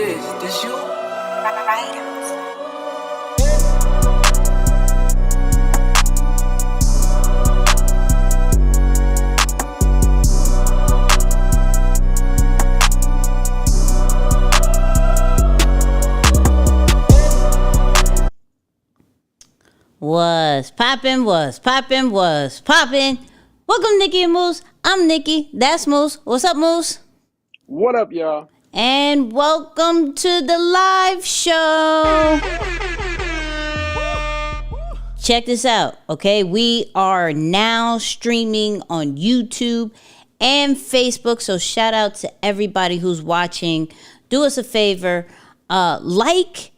is this you? Was poppin', was poppin', was poppin'. Welcome, Nikki and Moose. I'm Nikki. That's Moose. What's up, Moose? What up, y'all? And welcome to the live show. Check this out, okay? We are now streaming on YouTube and Facebook. So shout out to everybody who's watching. Do us a favor. Like,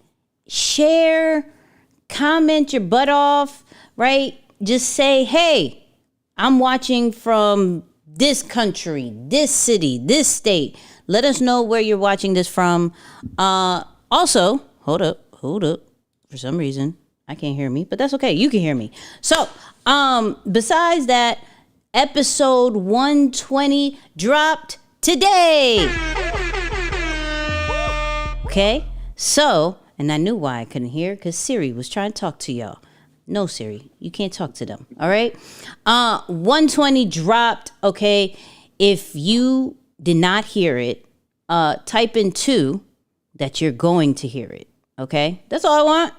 share, comment your butt off, right? Just say, hey, I'm watching from this country, this city, this state. Let us know where you're watching this from. Also, hold up. For some reason, I can't hear me, but that's okay. You can hear me. So, besides that, episode 120 dropped today. Okay, so, and I knew why I couldn't hear, because Siri was trying to talk to y'all. No, Siri, you can't talk to them, all right? 120 dropped, okay? If you did not hear it, type in 2 that you're going to hear it, okay? That's all I want.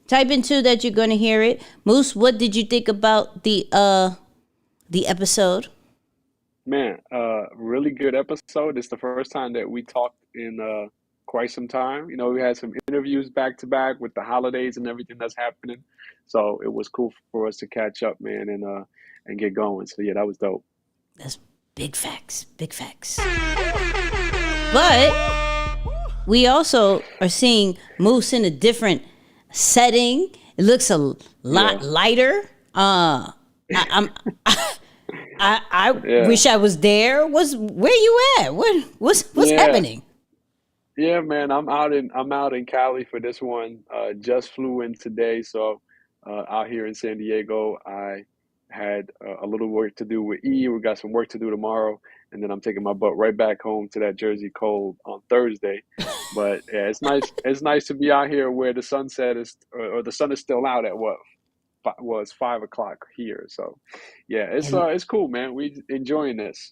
Type in 2 that you're going to hear it. Moose, what did you think about the episode? Man, really good episode. It's the first time that we talked in quite some time. You know, we had some interviews back to back with the holidays and everything that's happening. So it was cool for us to catch up, man, and get going. So yeah, that was dope. That's big facts. But we also are seeing Moose in a different setting. It looks a lot lighter. I wish I was there. Where you at? What's happening? Yeah, man, I'm out in Cali for this one. Just flew in today, so out here in San Diego, I had a little work to do with E. We got some work to do tomorrow, and then I'm taking my butt right back home to that Jersey cold on Thursday. But yeah, it's nice. It's nice to be out here where the sunset is, or the sun is still out at what was 5 o'clock here. So yeah, it's cool, man. We enjoying this.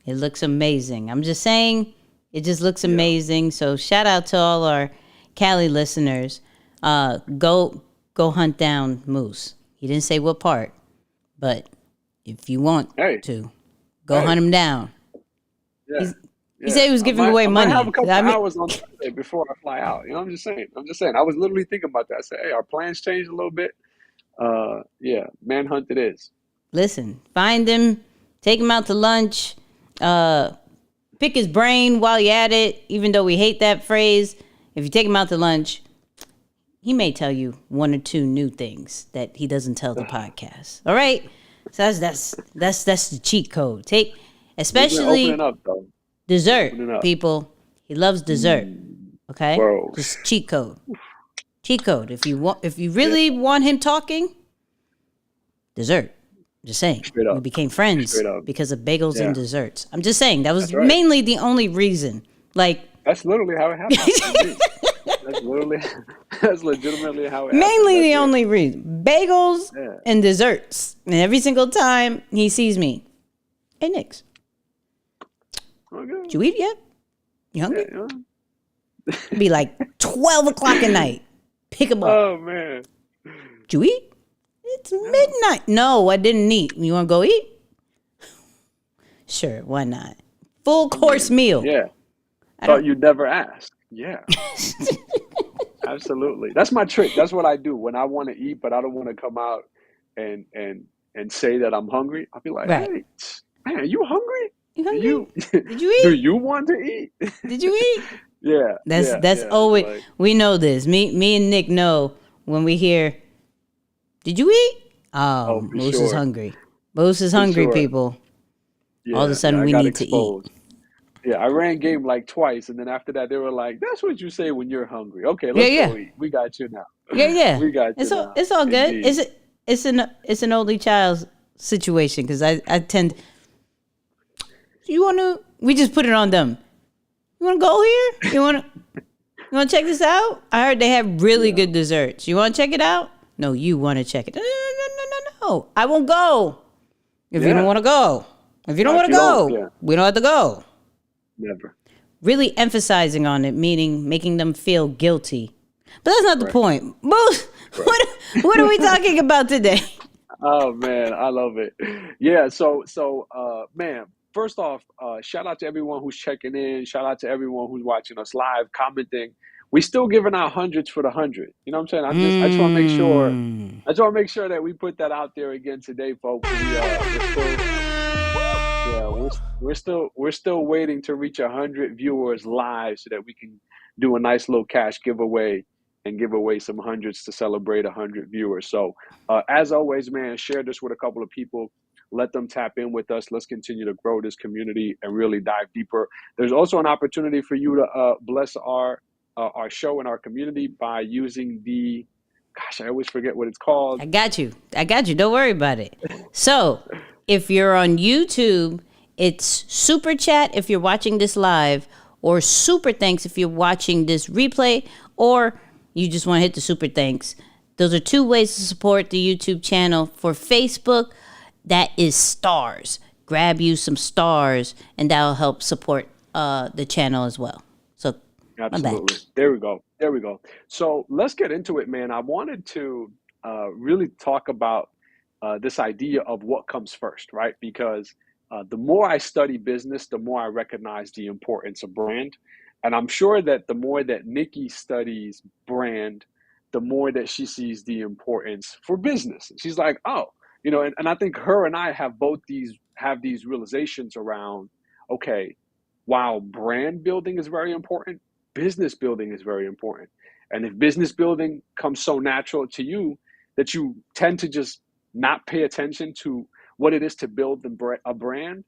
It looks amazing. I'm just saying. It just looks amazing. So shout out to all our Cali listeners. Go hunt down Moose. He didn't say what part, but if you want to, go hunt him down. Yeah. He said he was giving away money. I have a couple hours on Sunday before I fly out. You know, I'm just saying. I was literally thinking about that. I said, hey, our plans changed a little bit. Yeah, manhunt it is. Listen, find him, take him out to lunch, pick his brain while you're at it, even though we hate that phrase. If you take him out to lunch, he may tell you 1 or 2 new things that he doesn't tell the podcast. All right? So that's the cheat code. Especially open it up, though. Dessert, people. He loves dessert. Okay? Bro. Just cheat code. Cheat code. If you really want him talking, dessert. Just saying, we became friends because of bagels and desserts. I'm just saying that was mainly the only reason. Like that's literally how it happened. That's legitimately how it happened. Mainly the only reason: bagels and desserts. And every single time he sees me, hey, Nix, did you eat yet? You hungry? It'd be like 12 o'clock at night. Pick him up. Oh man, did you eat? It's midnight. No, I didn't eat. You want to go eat? Sure, why not? Full course meal. Yeah. Thought you'd never ask. Yeah. Absolutely. That's my trick. That's what I do when I want to eat, but I don't want to come out and say that I'm hungry. I'll be like, hey, man, you hungry? You hungry? Did you eat? Do you want to eat? Did you eat? Yeah. That's always like, we know this. Me and Nick know when we hear, did you eat? Oh, Moose is hungry. Moose is hungry, people. Yeah, all of a sudden we need exposed. To eat. Yeah, I ran game like twice, and then after that, they were like, "That's what you say when you're hungry." Okay, let's go eat. We got you now. Yeah. We got you now. It's all good. It's an only child situation because I tend. You want to? We just put it on them. You want to go here? You want to? You want to check this out? I heard they have really good desserts. You want to check it out? No, you want to check it. No. I won't go if you don't want to go. If you don't want to go, we don't have to go. Never. Really emphasizing on it, meaning making them feel guilty. But that's not the point. What are we talking about today? Oh man, I love it. Yeah, so man, first off, shout out to everyone who's checking in. Shout out to everyone who's watching us live, commenting. We still giving out hundreds for the 100. You know what I'm saying? I just want to make sure. I just want to make sure that we put that out there again today, folks. We're still waiting to reach 100 viewers live so that we can do a nice little cash giveaway and give away some hundreds to celebrate 100 viewers. So as always, man, share this with a couple of people. Let them tap in with us. Let's continue to grow this community and really dive deeper. There's also an opportunity for you to bless our show and our community by using the, gosh, I always forget what it's called. I got you. Don't worry about it. So if you're on YouTube, it's Super Chat if you're watching this live, or Super Thanks if you're watching this replay, or you just want to hit the Super Thanks. Those are two ways to support the YouTube channel. For Facebook, that is stars. Grab you some stars, and that'll help support the channel as well. So absolutely. There we go. So let's get into it, man. I wanted to really talk about this idea of what comes first, right? Because the more I study business, the more I recognize the importance of brand. And I'm sure that the more that Nikki studies brand, the more that she sees the importance for business. She's like, oh, you know, and I think her and I have both these realizations around, okay, while brand building is very important, business building is very important. And if business building comes so natural to you that you tend to just not pay attention to what it is to build a brand,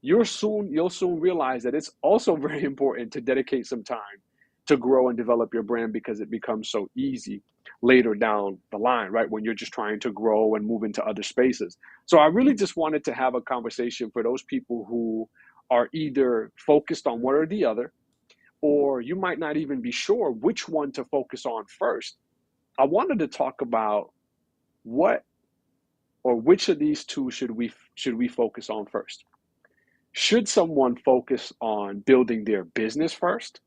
you'll soon realize that it's also very important to dedicate some time to grow and develop your brand, because it becomes so easy later down the line, right? When you're just trying to grow and move into other spaces. So I really just wanted to have a conversation for those people who are either focused on one or the other, or you might not even be sure which one to focus on first. I wanted to talk about what or which of these two should we focus on first. Should someone focus on building their business first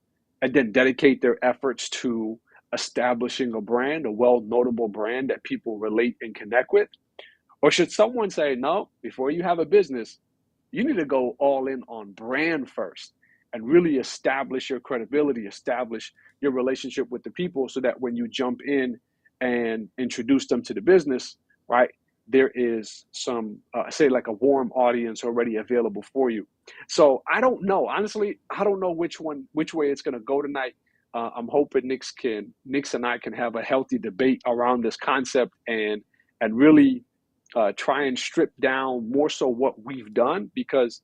and then dedicate their efforts to establishing a brand, a well-notable brand that people relate and connect with? Or should someone say, no, before you have a business, you need to go all in on brand first and really establish your credibility, establish your relationship with the people, so that when you jump in and introduce them to the business, right, there is some, say like a warm audience already available for you. So I don't know, honestly, I don't know which way it's going to go tonight. I'm hoping Nix and I can have a healthy debate around this concept and really try and strip down more so what we've done, because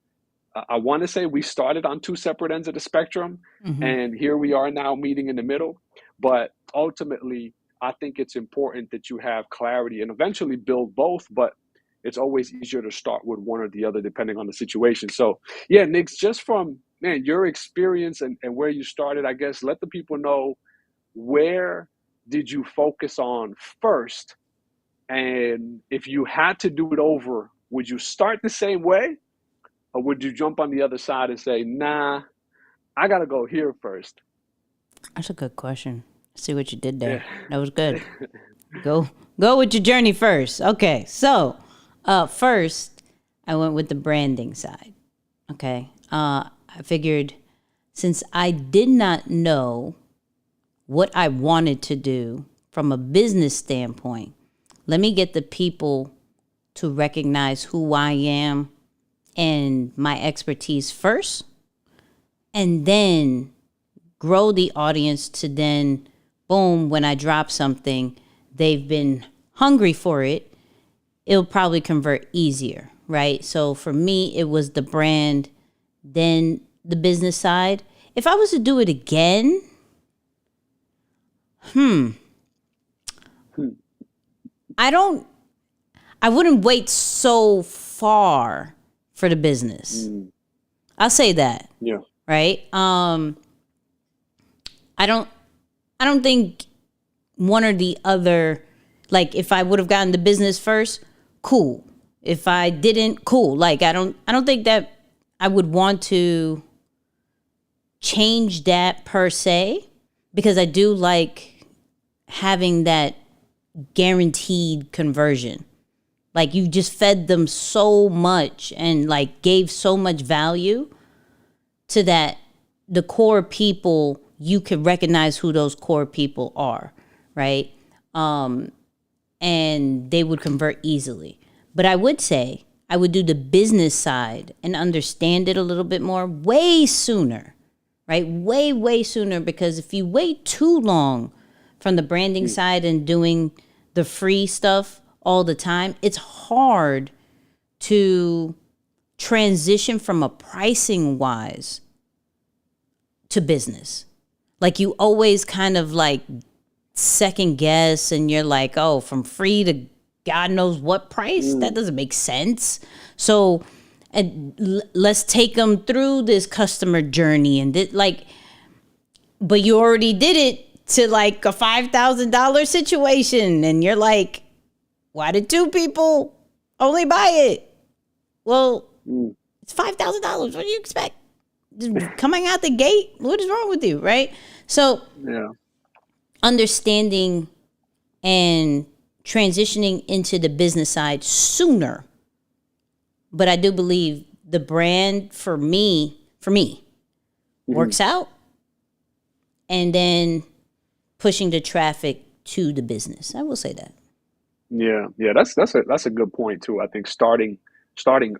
I want to say we started on two separate ends of the spectrum, and here we are now meeting in the middle. But ultimately, I think it's important that you have clarity and eventually build both, but it's always easier to start with one or the other depending on the situation. So yeah, Nix, just from, man, your experience and where you started, I guess, let the people know, where did you focus on first? And if you had to do it over, would you start the same way? Or would you jump on the other side and say, nah, I got to go here first? That's a good question. See what you did there. That was good. Go with your journey first. Okay, so first I went with the branding side. Okay, I figured since I did not know what I wanted to do from a business standpoint, let me get the people to recognize who I am and my expertise first, and then grow the audience to then, boom, when I drop something, they've been hungry for it, it'll probably convert easier, right? So for me, it was the brand, then the business side. If I was to do it again, I wouldn't wait so far for the business. I'll say that. Yeah. Right? I don't I don't think one or the other, like if I would have gotten the business first, cool. If I didn't, cool. Like I don't think that I would want to change that per se, because I do like having that guaranteed conversion. Like you just fed them so much and like gave so much value to that the core people, you could recognize who those core people are, right? And they would convert easily. But I would say I would do the business side and understand it a little bit more way sooner, right? Way, way sooner, because if you wait too long from the branding Mm. side and doing the free stuff all the time, it's hard to transition from a pricing wise to business. Like you always kind of like second guess and you're like, oh, from free to God knows what price? That Mm. doesn't make sense. So let's take them through this customer journey and like, but you already did it to like a $5,000 situation. And you're like, why did two people only buy it? Well, Mm. it's $5,000. What do you expect? Just coming out the gate? What is wrong with you, right? So Yeah. understanding and transitioning into the business side sooner. But I do believe the brand for me Hmm. works out, and then pushing the traffic to the business. I will say that. Yeah, yeah, that's a good point too. I think starting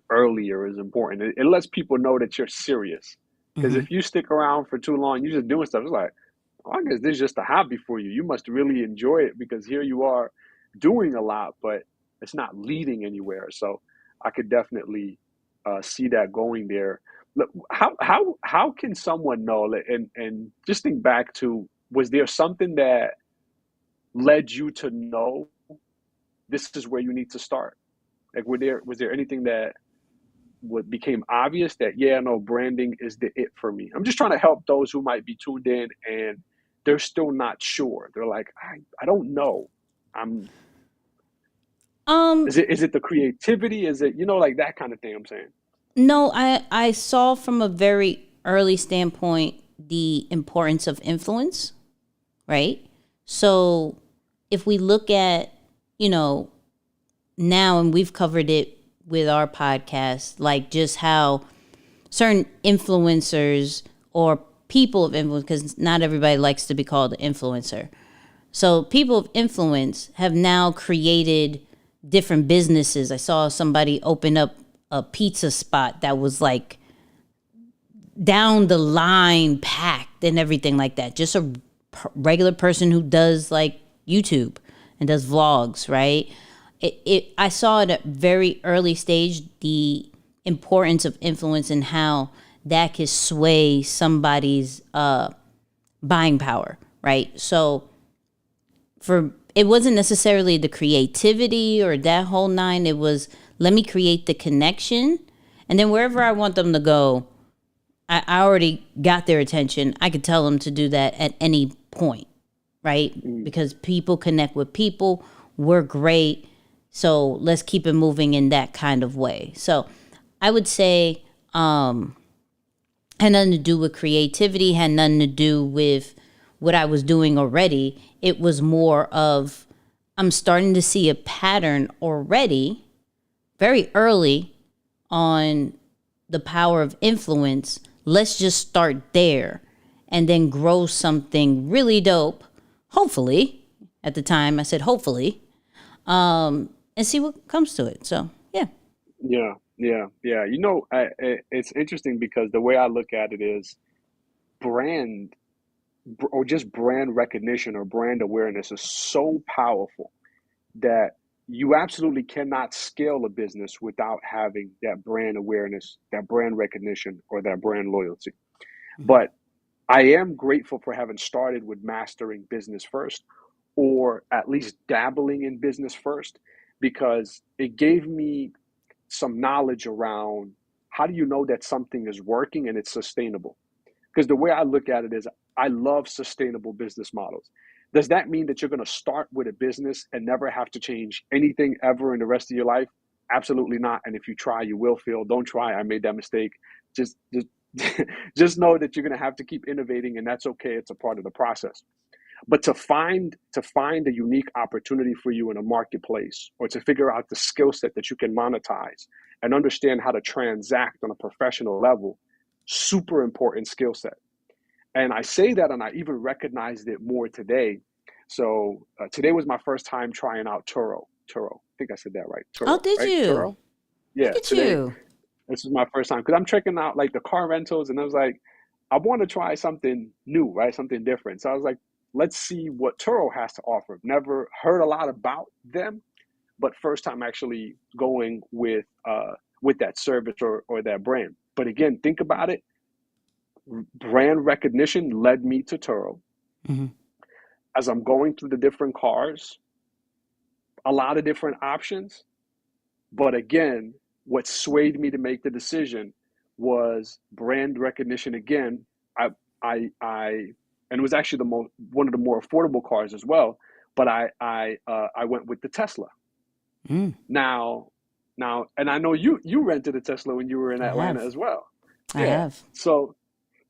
earlier is important. It lets people know that you're serious. Because Hmm. if you stick around for too long, you're just doing stuff. It's like, oh, I guess this is just a hobby for you. You must really enjoy it because here you are doing a lot, but it's not leading anywhere. So I could definitely see that going there. Look, how can someone know? Like, and just think back to, was there something that led you to know this is where you need to start? Like, was there anything that what became obvious that, yeah, no, branding is the it for me? I'm just trying to help those who might be tuned in and they're still not sure. They're like, I don't know. I'm Um, is it the creativity? Is it, like that kind of thing I'm saying? no, I saw from a very early standpoint the importance of influence, right? So if we look at, you know, now, and we've covered it with our podcast, like just how certain influencers or people of influence, because not everybody likes to be called an influencer. So people of influence have now created different businesses. I saw somebody open up a pizza spot that was like down the line packed and everything like that. Just a regular person who does like YouTube and does vlogs, right? I saw at a very early stage the importance of influence and how that could sway somebody's buying power, right? So for it wasn't necessarily the creativity or that whole nine. It was, let me create the connection, and then wherever I want them to go, I already got their attention. I could tell them to do that at any point, right? Mm. Because people connect with people. We're great. So let's keep it moving in that kind of way. So I would say had nothing to do with creativity, had nothing to do with what I was doing already. It was more of, I'm starting to see a pattern already very early on the power of influence. Let's just start there and then grow something really dope. Hopefully, at the time I said hopefully, and see what comes to it. So yeah. Yeah, yeah, yeah. It's interesting because the way I look at it is brand or just brand recognition or brand awareness is so powerful that you absolutely cannot scale a business without having that brand awareness, that brand recognition, or that brand loyalty. Mhm. But I am grateful for having started with mastering business first, or at least dabbling in business first, because it gave me some knowledge around how do you know that something is working and it's sustainable. Because the way I look at it is, I love sustainable business models. Does that mean that you're going to start with a business and never have to change anything ever in the rest of your life? Absolutely not. And if you try, you will fail. Don't try. I made that mistake. Just just know that you're going to have to keep innovating, and that's okay. It's a part of the process. But to find a unique opportunity for you in a marketplace, or to figure out the skill set that you can monetize and understand how to transact on a professional level, super important skill set. And I say that, and I even recognized it more today. So today was my first time trying out Turo. Turo, I think I said that right. Oh, Turo, did right? you? Turo. Yeah, Look at today. you. This is my first time because I'm checking out like the car rentals, and I was like, I want to try something new, right? Something different. So I was like, let's see what Turo has to offer. Never heard a lot about them, but first time actually going with that service or that brand. But again, think about it. Brand recognition led me to Turo. Hmm. As I'm going through the different cars, a lot of different options. But again, what swayed me to make the decision was brand recognition again. I and it was actually one of the more affordable cars as well. But I went with the Tesla. Mm, Now, and I know you rented a Tesla when you were in I Atlanta have. as well. I Yeah. have.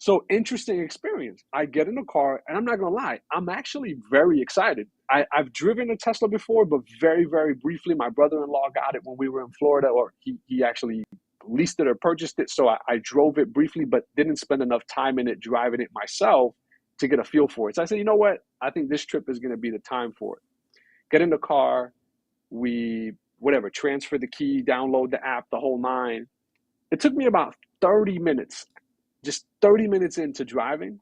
So interesting experience. I get in the car, and I'm not gonna lie, I'm actually very excited. I've driven a Tesla before, but very, very briefly. My brother-in-law got it when we were in Florida, or he actually leased it or purchased it. So I drove it briefly, but didn't spend enough time in it driving it myself to get a feel for it. So I said, you know what? I think this trip is gonna be the time for it. Get in the car, we whatever, transfer the key, download the app, the whole nine. It took me about 30 minutes, just 30 minutes into driving.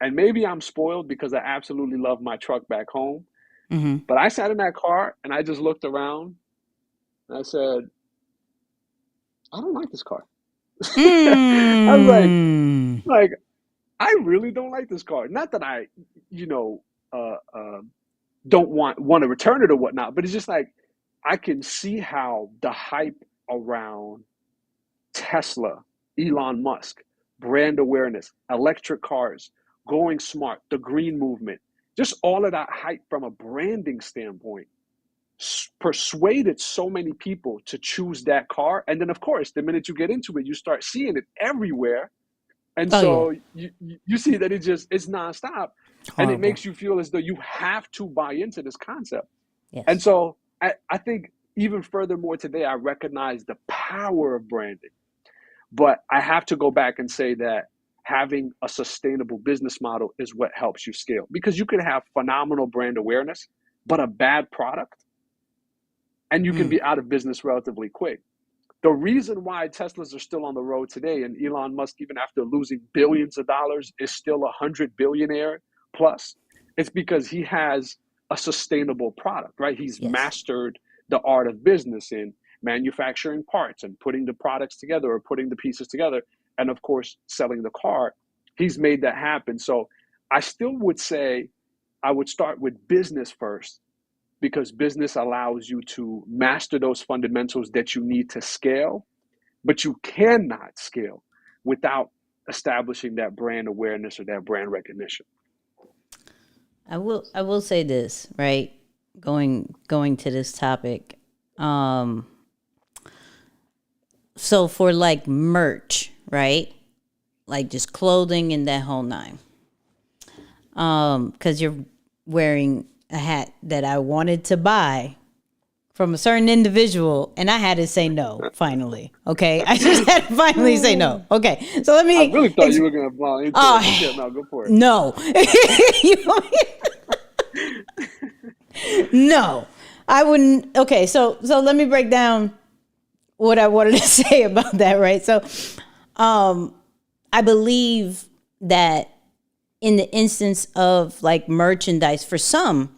And maybe I'm spoiled because I absolutely love my truck back home. Hmm. But I sat in that car and I just looked around and I said, I don't like this car. I was Mm. like, I really don't like this car. Not that I, you know, uh, uh, don't want to return it or whatnot, but it's just like I can see how the hype around Tesla, Elon Musk, brand awareness, electric cars, going smart, the green movement, just all of that hype from a branding standpoint persuaded so many people to choose that car. And then, of course, the minute you get into it, you start seeing it everywhere. And Oh yeah. so you see that it's nonstop, and it Horrible. makes you feel as though you have to buy into this concept. And Yes. so I think even furthermore today, I recognize the power of branding. But I have to go back and say that having a sustainable business model is what helps you scale, because you can have phenomenal brand awareness, but a bad product, and you can Mm. be out of business relatively quick. The reason why Teslas are still on the road today, and Elon Musk, even after losing billions of dollars, is still 100 billionaire plus, it's because he has a sustainable product, right? He's Yes. mastered the art of business in manufacturing parts and putting the products together, or putting the pieces together, and of course, selling the car. He's made that happen. So I still would say I would start with business first, because business allows you to master those fundamentals that you need to scale, but you cannot scale without establishing that brand awareness or that brand recognition. I will say this, right? Going to this topic. Um so for like merch, right? Like just clothing and that whole nine. Cuz you're wearing a hat that I wanted to buy from a certain individual, and I had to say no finally. Okay? I just had to finally say no. Okay. So let I me really thought you were going to fall into it, but yeah, oh, no, go for it. no. You know no. I wouldn't. Okay, so let me break down what I wanted to say about that, right? So, I believe that in the instance of like merchandise, for some,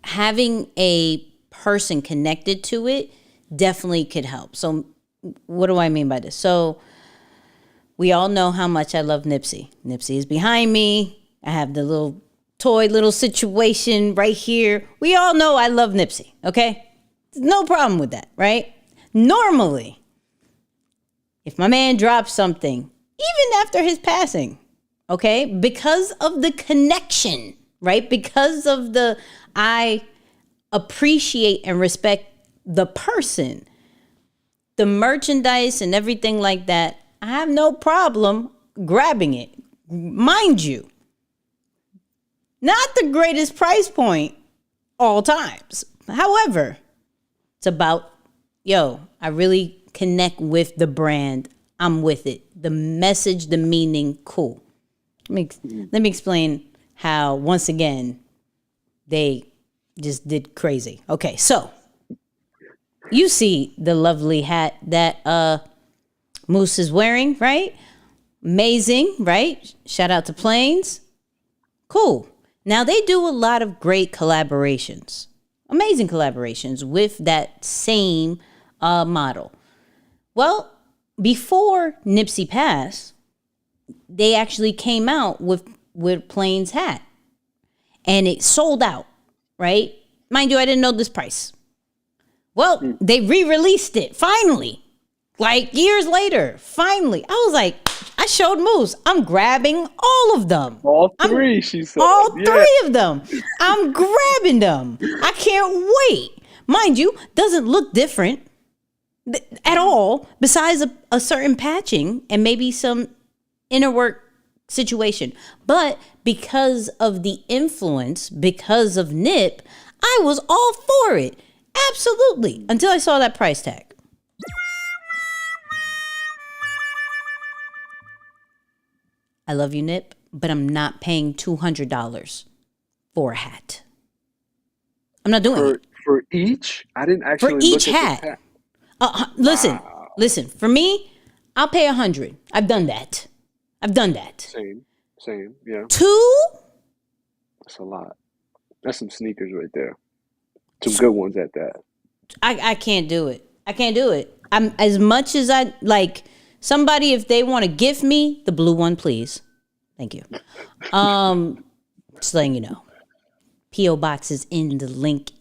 having a person connected to it definitely could help. So, what do I mean by this? So, we all know how much I love Nipsey. Nipsey is behind me. I have the little situation right here. We all know I love Nipsey, okay? No problem with that, right? Normally, if my man drops something, even after his passing, okay? Because of the connection, right? Because of I appreciate and respect the person, the merchandise and everything like that. I have no problem grabbing it. Mind you, not the greatest price point all times. However, it's about, I really connect with the brand. I'm with it. The message, the meaning, cool. Let me explain how, once again, they just did crazy. Okay, so you see the lovely hat that Moose is wearing, right? Amazing, right? Shout out to Planes. Cool. Now they do a lot of great collaborations, amazing collaborations with that same model. Well, before Nipsey passed, they actually came out with Plains hat, and it sold out. Right? Mind you, I didn't know this price. Well, they re-released it finally, like years later. Finally, I was like, I showed Moose. I'm grabbing all of them. All three, she said. All Yeah. three of them. I'm grabbing them. I can't wait. Mind you, doesn't look different at all, besides a certain patching and maybe some inner work situation. But because of the influence, because of Nip, I was all for it. Absolutely. Until I saw that price tag. I love you, Nip, but I'm not paying $200 for a hat. I'm not doing it. For each? I didn't For actually each look at the hat. pack. Listen, Wow. listen. For me, I'll pay $100. I've done that. Same. Yeah, Two? that's a lot. That's some sneakers right there. Some good ones at that. I can't do it. I can't do it. I'm as much as I like somebody, if they want to gift me the blue one, please. Thank you. Just letting you know. P.O. Box is in the link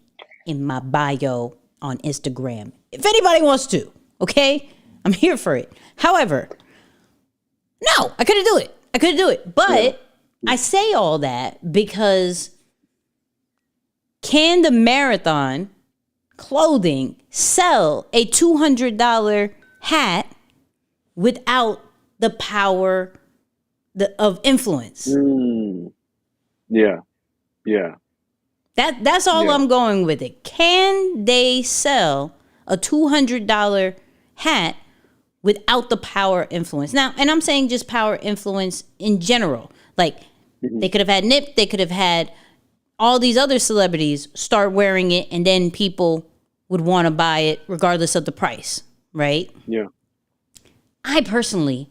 in my bio on Instagram. If anybody wants to, okay? I'm here for it. However, no, I couldn't do it. But I say all that because can the Marathon clothing sell a $200 hat without the power of influence? Yeah. That's all Yeah. I'm going with it. Can they sell a $200 hat without the power influence? Now, and I'm saying just power influence in general. Like they could have had Nip, they could have had all these other celebrities start wearing it, and then people would want to buy it regardless of the price, right? Yeah. I personally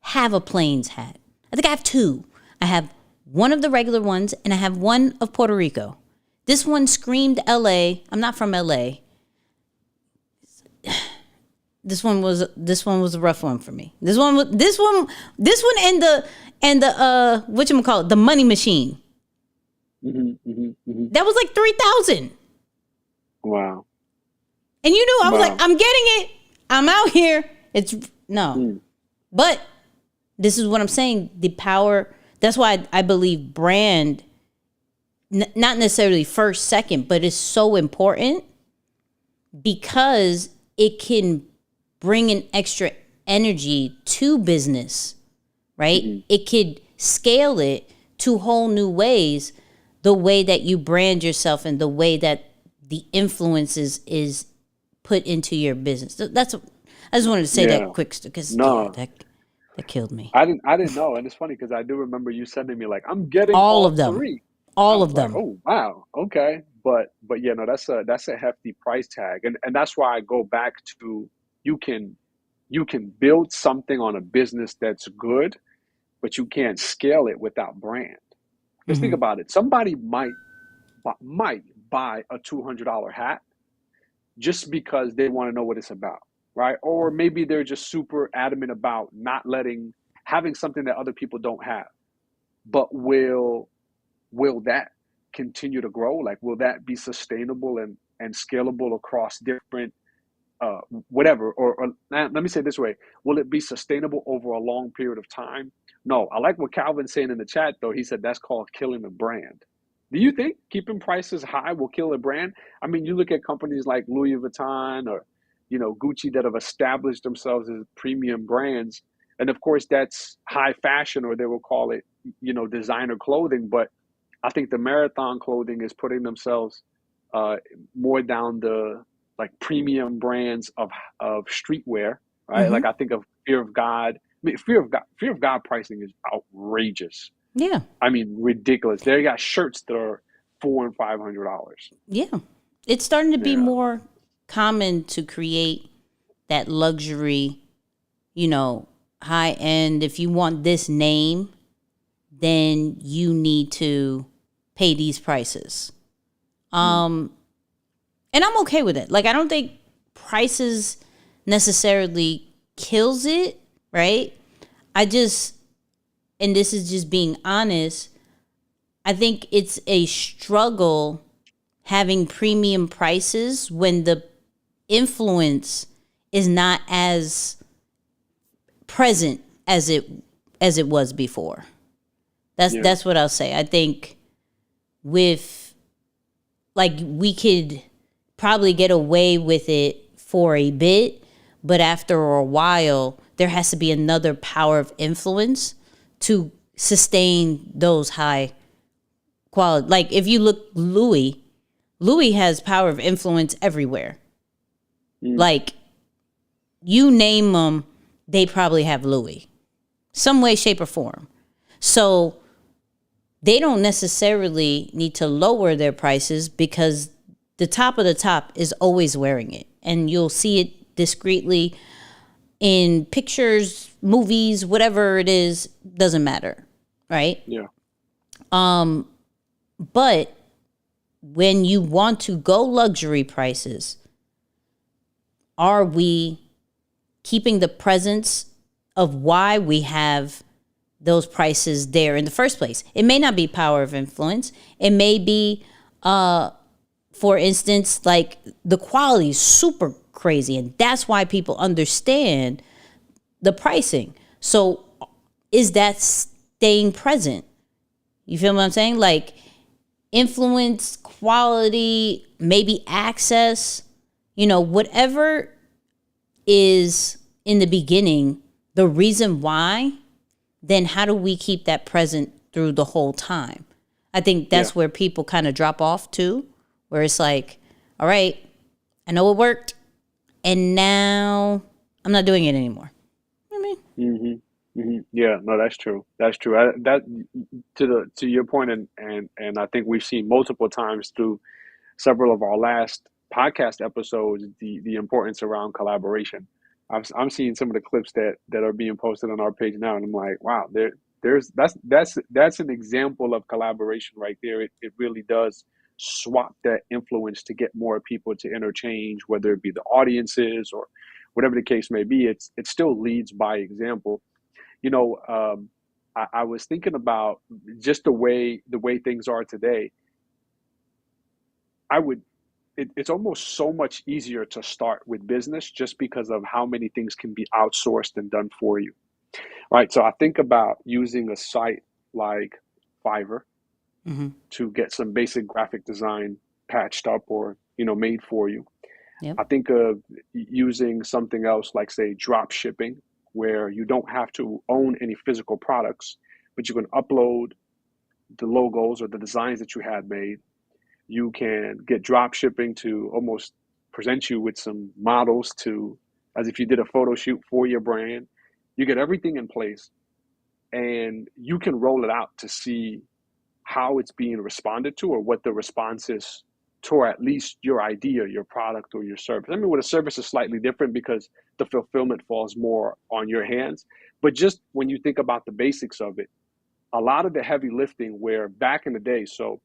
have a Plains hat. I think I have two. I have one of the regular ones, and I have one of Puerto Rico. This one screamed LA. I'm not from LA. This one was a rough one for me. This one and the whatchamacallit, the money machine. That was like 3,000. Wow. And you knew I was Wow. like, I'm getting it. I'm out here. It's no. But this is what I'm saying. The power. That's why I believe brand, not necessarily first, second, but it's so important because it can bring an extra energy to business, right? It could scale it to whole new ways, the way that you brand yourself and the way that the influences is put into your business. I just wanted to say that quick because No. that killed me. I didn't know, and it's funny because I do remember you sending me like, I'm getting All all of them. three. All I of was like, them. oh wow, okay. But yeah, no, that's a hefty price tag. And that's why I go back to you can build something on a business that's good, but you can't scale it without brand. Because think about it, somebody might buy a $200 hat just because they want to know what it's about, right? Or maybe they're just super adamant about not having something that other people don't have. But will that continue to grow? Like, will that be sustainable and scalable across different uh, whatever, or let me say it this way, will it be sustainable over a long period of time? No. I like what Calvin's saying in the chat, though. He said that's called killing the brand. Do you think keeping prices high will kill a brand? I mean, you look at companies like Louis Vuitton or, Gucci that have established themselves as premium brands. And of course, that's high fashion, or they will call it, designer clothing. But I think the marathon clothing is putting themselves uh, more down the like premium brands of streetwear, right? Mm-hmm. Like I think of Fear of God. I mean, Fear of God pricing is outrageous. Yeah. I mean, ridiculous. They got shirts that are $400 and $500. Yeah. It's starting to be Yeah, more common to create that luxury, you know, high end. If you want this name, then you need to pay these prices. mm, And I'm okay with it. Like, I don't think prices necessarily kills it, right? I just, and this is just being honest, I think it's a struggle having premium prices when the influence is not as present as it was before. That's yeah, that's what I'll say. I think with, like, we could probably get away with it for a bit, but after a while there has to be another power of influence to sustain those high quality. Like, if you look, Louis has power of influence everywhere. mm, Like, you name them, they probably have Louis, some way, shape, or form. So they don't necessarily need to lower their prices because the top of the top is always wearing it. And you'll see it discreetly in pictures, movies, whatever it is, doesn't matter. Right? yeah, But when you want to go luxury prices, are we keeping the presence of why we have those prices there in the first place? It may not be power of influence. It may be, for instance, like, the quality is super crazy, and that's why people understand the pricing. So is that staying present? You feel what I'm saying? Like, influence, quality, maybe access, whatever is in the beginning, the reason why, then how do we keep that present through the whole time? I think yeah. that's where people kind of drop off too, where it's like, all right, I know it worked, and now I'm not doing it anymore. I mean, Yeah, no, that's true. That's true. That to your point, and I think we've seen multiple times through several of our last podcast episodes the importance around collaboration. I'm seeing some of the clips that are being posted on our page now, and I'm like, wow, there's that's an example of collaboration right there. It really does swap that influence to get more people to interchange, whether it be the audiences or whatever the case may be. It still leads by example. You know, I was thinking about just the way things are today. I would it's almost so much easier to start with business just because of how many things can be outsourced and done for you. Right. So I think about using a site like Fiverr mm-hmm. to get some basic graphic design patched up or, made for you. Yep. I think of using something else like, say, drop shipping, where you don't have to own any physical products, but you can upload the logos or the designs that you had made. You can get drop shipping to almost present you with some models to, as if you did a photo shoot for your brand. You get everything in place and you can roll it out to see how it's being responded to or what the response is to, or at least your idea, your product or your service. I mean, with a service is slightly different because the fulfillment falls more on your hands. But just when you think about the basics of it, a lot of the heavy lifting where back in the day, so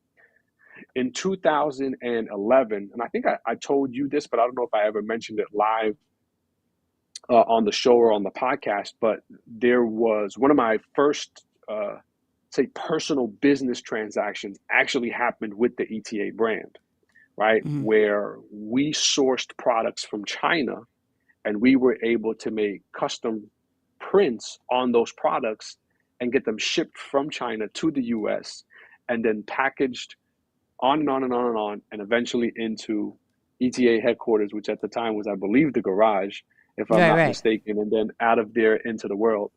in 2011, and I think I told you this, but I don't know if I ever mentioned it live on the show or on the podcast, but there was one of my first, say, personal business transactions actually happened with the ETA brand, right? Where we sourced products from China and we were able to make custom prints on those products and get them shipped from China to the US and then packaged on and on and on and on, and eventually into ETA headquarters, which at the time was, I believe, the garage, if I'm Right, not right. mistaken, and then out of there into the world.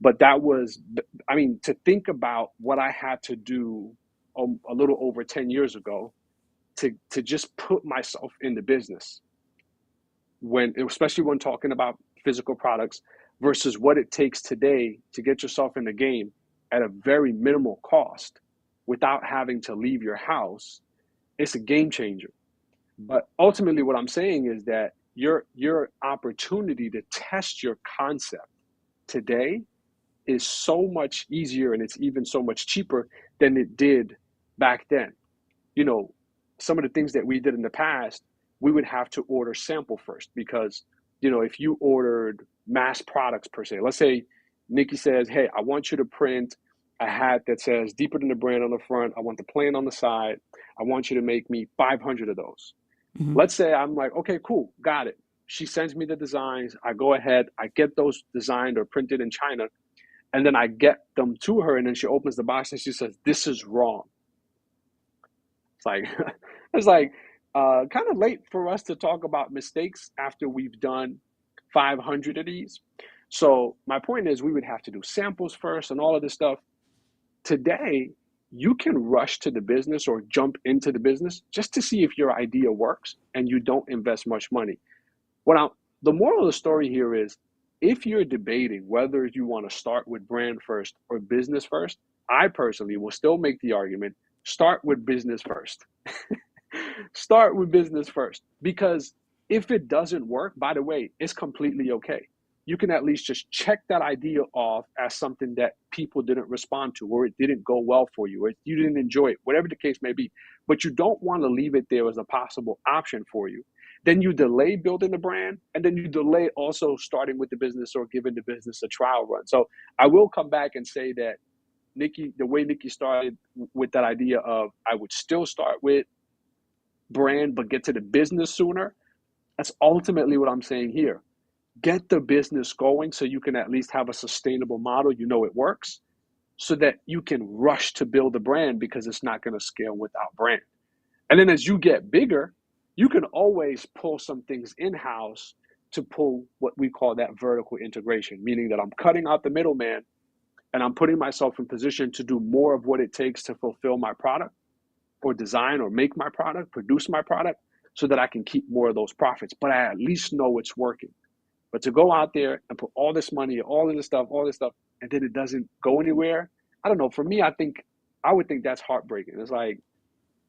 But that was, I mean, to think about what I had to do a little over 10 years ago to just put myself in the business, when, especially when talking about physical products, versus what it takes today to get yourself in the game at a very minimal cost without having to leave your house, it's a game changer. But ultimately, what I'm saying is that your opportunity to test your concept today is so much easier, and it's even so much cheaper than it did back then. You know, some of the things that we did in the past, we would have to order sample first, because, you know, if you ordered mass products per se, let's say Nikki says, hey, I want you to print a hat that says deeper than the brand on the front. I want the plain on the side. I want you to make me 500 of those. Mm-hmm. Let's say I'm like, okay, cool, got it. She sends me the designs. I go ahead, I get those designed or printed in China, and then I get them to her, and then she opens the box and she says, this is wrong. It's like, it's like kind of late for us to talk about mistakes after we've done 500 of these. So my point is, we would have to do samples first and all of this stuff. Today, you can rush to the business or jump into the business just to see if your idea works, and you don't invest much money. The moral of the story here is, if you're debating whether you want to start with brand first or business first, I personally will still make the argument, start with business first. Start with business first, because if it doesn't work, by the way, it's completely okay. You can at least just check that idea off as something that people didn't respond to, or it didn't go well for you, or you didn't enjoy it, whatever the case may be. But you don't want to leave it there as a possible option for you. Then you delay building the brand, and then you delay also starting with the business or giving the business a trial run. So I will come back and say that Nikki, the way Nikki started with that idea of, I would still start with brand but get to the business sooner, that's ultimately what I'm saying here. Get the business going so you can at least have a sustainable model, you know it works, so that you can rush to build a brand, because it's not going to scale without brand. And then as you get bigger, you can always pull some things in-house to pull what we call that vertical integration, meaning that I'm cutting out the middleman and I'm putting myself in position to do more of what it takes to fulfill my product, or design or make my product, produce my product, so that I can keep more of those profits. But I at least know it's working. But to go out there and put all this money, all this stuff, and then it doesn't go anywhere, I don't know. For me, I would think that's heartbreaking. It's like,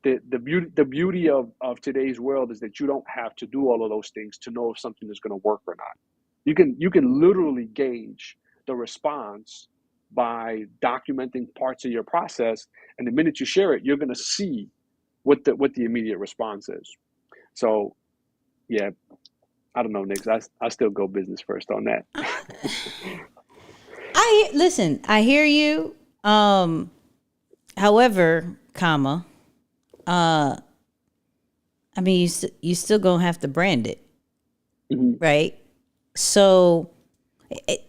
the beauty of today's world is that you don't have to do all of those things to know if something is going to work or not. You can literally gauge the response by documenting parts of your process, and the minute you share it, you're going to see what the immediate response is. So, yeah, I don't know, Nick. I still go business first on that. Listen. I hear you. However, comma. I mean, you still gonna have to brand it, right? So,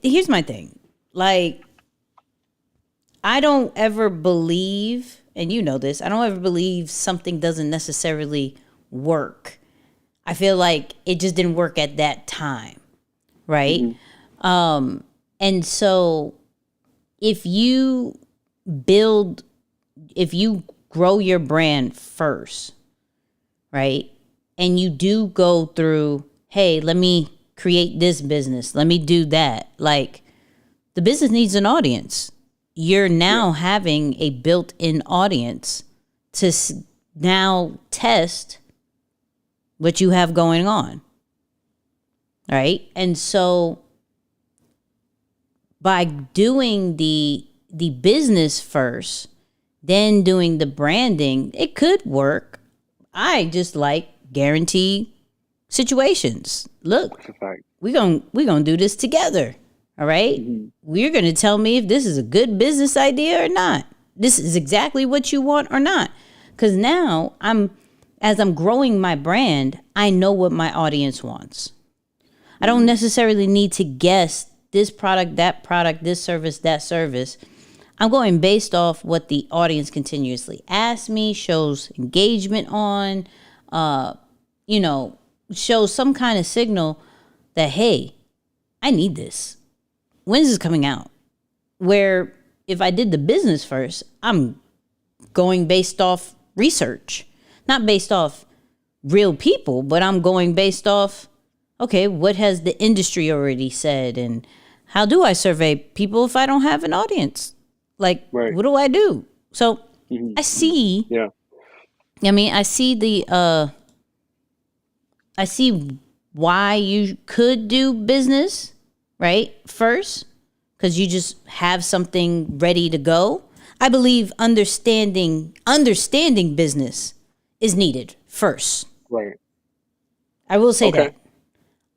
here's my thing. Like, I don't ever believe, and you know this, I don't ever believe something doesn't necessarily work. I feel like it just didn't work at that time, right? And so if you grow your brand first, right? And you do go through, hey, let me create this business, let me do that. Like, the business needs an audience. You're now having a built-in audience to now test what you have going on, right? And so by doing the business first, then doing the branding, it could work. I just like guaranteed situations. Look, we're gonna do this together. All right? We're gonna tell me if this is a good business idea or not. This is exactly what you want or not. Because now I'm as I'm growing my brand, I know what my audience wants. I don't necessarily need to guess this product, this service, that service. I'm going based off what the audience continuously asks me, shows engagement on, you know, shows some kind of signal that, hey, I need this. When is this coming out? Where if I did the business first, I'm going based off research, not based off real people, but I'm going based off, okay, what has the industry already said? And how do I survey people if I don't have an audience? Like, Right. what do I do? So I see, Yeah. I mean, I see why you could do business, right? First, because you just have something ready to go. I believe understanding business is needed first. Right. I will say Okay. that.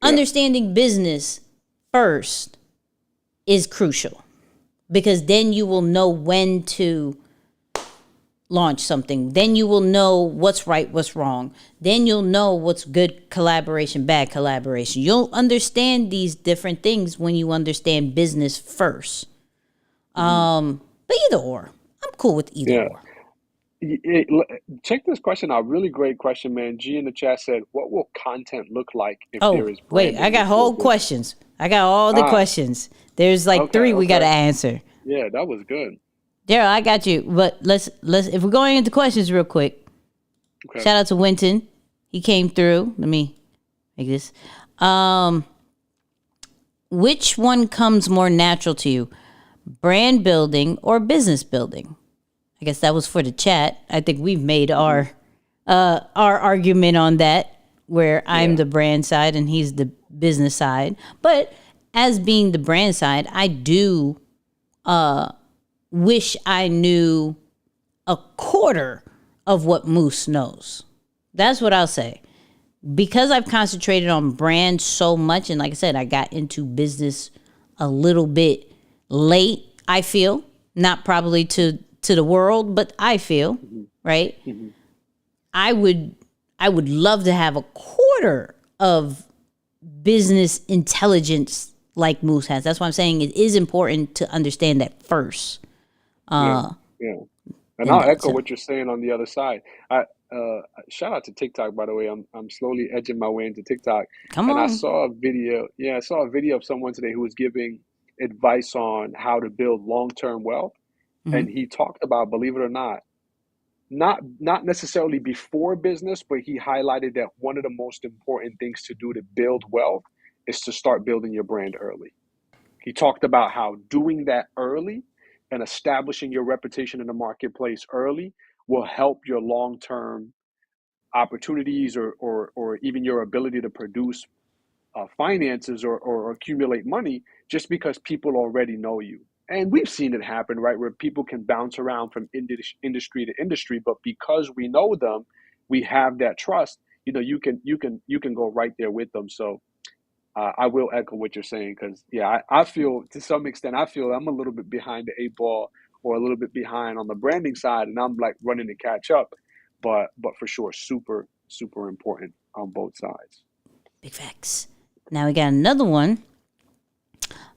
Understanding business first is crucial, because then you will know when to launch something. Then you will know what's right, what's wrong. Then you'll know what's good collaboration, bad collaboration. You'll understand these different things when you understand business first. But either or. I'm cool with either Yeah. or. Check this question out. Really great question, man. G in the chat said, "What will content look like if Oh, there is wait, I branding got before whole business?" questions. I got all the Ah, questions. There's like okay, three we got to okay. answer. Yeah, that was good. Daryl, I got you. But let's if we're going into questions real quick. Okay. Shout out to Winton. He came through. Let me make this. Which one comes more natural to you? Brand building or business building? I guess that was for the chat. I think we've made our argument on that, where I'm Yeah. the brand side and he's the business side. But as being the brand side, I do wish I knew a quarter of what Moose knows. That's what I'll say. Because I've concentrated on brand so much, and like I said, I got into business a little bit late, I feel. Not probably to the world, but I feel, right? I would love to have a quarter of business intelligence like Moose has. That's why I'm saying it is important to understand that first. Yeah. Yeah. And And I'll that, echo so what you're saying on the other side. I shout out to TikTok, by the way. I'm slowly edging my way into TikTok, come and I on. saw a video. Yeah, I saw a video of someone today who was giving advice on how to build long-term wealth, Hmm. and he talked about, believe it or not, not necessarily before business, but he highlighted that one of the most important things to do to build wealth is to start building your brand early. He talked about how doing that early and establishing your reputation in the marketplace early will help your long-term opportunities, or even your ability to produce finances, or accumulate money, just because people already know you. And we've seen it happen, right, where people can bounce around from industry to industry, but because we know them, we have that trust. You can go right there with them. So I will echo what you're saying, because yeah, I feel, to some extent, I feel I'm a little bit behind the eight ball, or a little bit behind on the branding side, and I'm like running to catch up. But for sure, super super important on both sides. Big facts. Now we got another one.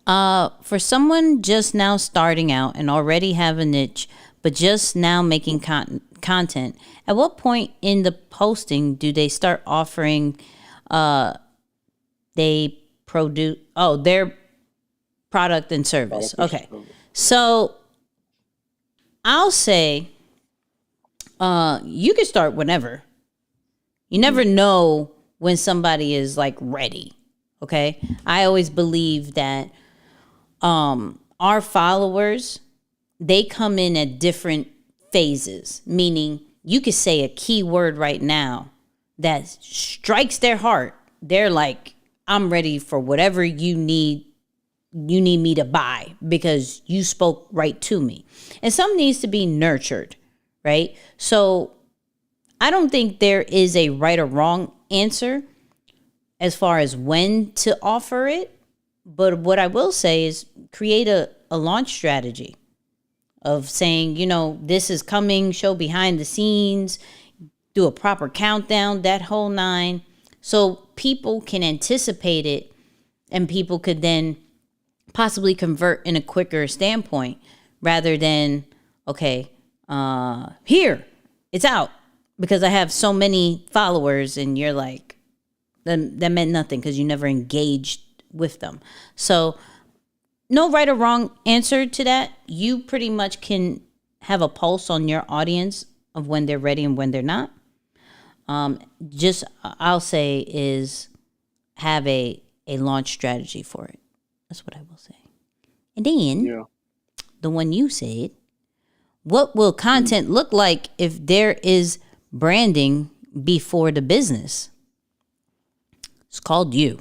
For someone just now starting out and already have a niche, but just now making content, at what point in the posting do they start offering they produce their product and service? Product Okay. So I'll say you can start whenever. You never know when somebody is like ready. Okay. I always believe that our followers, they come in at different phases, meaning you could say a key word right now that strikes their heart. They're like, I'm ready for whatever you need me to buy, because you spoke right to me. And some needs to be nurtured, right? So I don't think there is a right or wrong answer as far as when to offer it. But what I will say is create a launch strategy of saying, this is coming, show behind the scenes, do a proper countdown, that whole nine, so people can anticipate it and people could then possibly convert in a quicker standpoint rather than, okay, here, it's out because I have so many followers and you're like, that meant nothing because you never engaged with them. So no right or wrong answer to that. You pretty much can have a pulse on your audience of when they're ready and when they're not. Just I'll say is have a launch strategy for it. That's what I will say. And then the one you said, what will content look like if there is branding before the business? It's called you.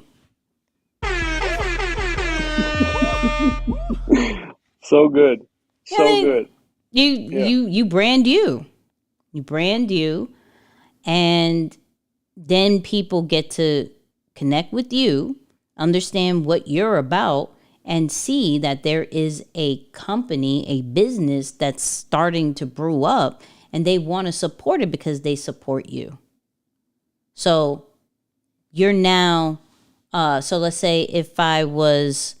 So good. I So mean, good. Yeah. you brand you. You brand you, and then people get to connect with you, understand what you're about, and see that there is a company, a business that's starting to brew up, and they want to support it because they support you. So you're now, so let's say if I was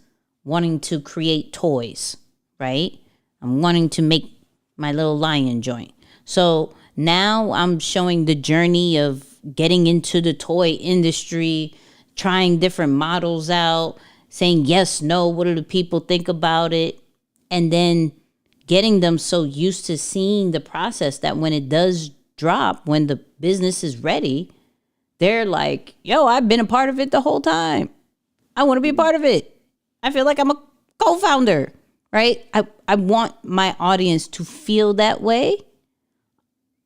wanting to create toys, right? I'm wanting to make my little lion joint. So now I'm showing the journey of getting into the toy industry, trying different models out, saying yes, no, what do the people think about it? And then getting them so used to seeing the process that when it does drop, when the business is ready, they're like, yo, I've been a part of it the whole time. I want to be a part of it. I feel like I'm a co-founder, right? I want my audience to feel that way,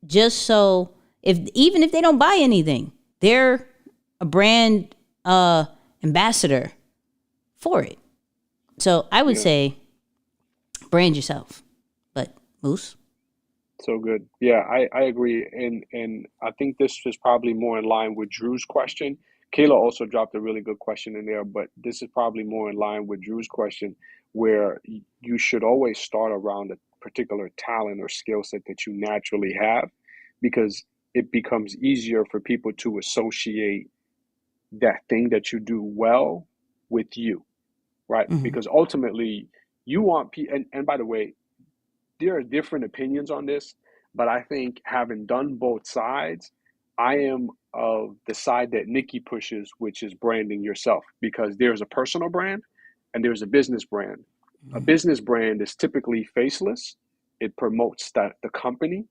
just so even if they don't buy anything, they're a brand ambassador for it. So I would say brand yourself. But Moose? So good. Yeah, I agree. And I think this is probably more in line with Drew's question. Kayla also dropped a really good question in there, but this is probably more in line with Drew's question, where you should always start around a particular talent or skill set that you naturally have, because it becomes easier for people to associate that thing that you do well with you, right? Mm-hmm. Because ultimately you want and by the way, there are different opinions on this, but I think having done both sides, I am of the side that Nikki pushes, which is branding yourself, because there's a personal brand and there's a business brand. A Mm-hmm. business brand is typically faceless. It promotes the company.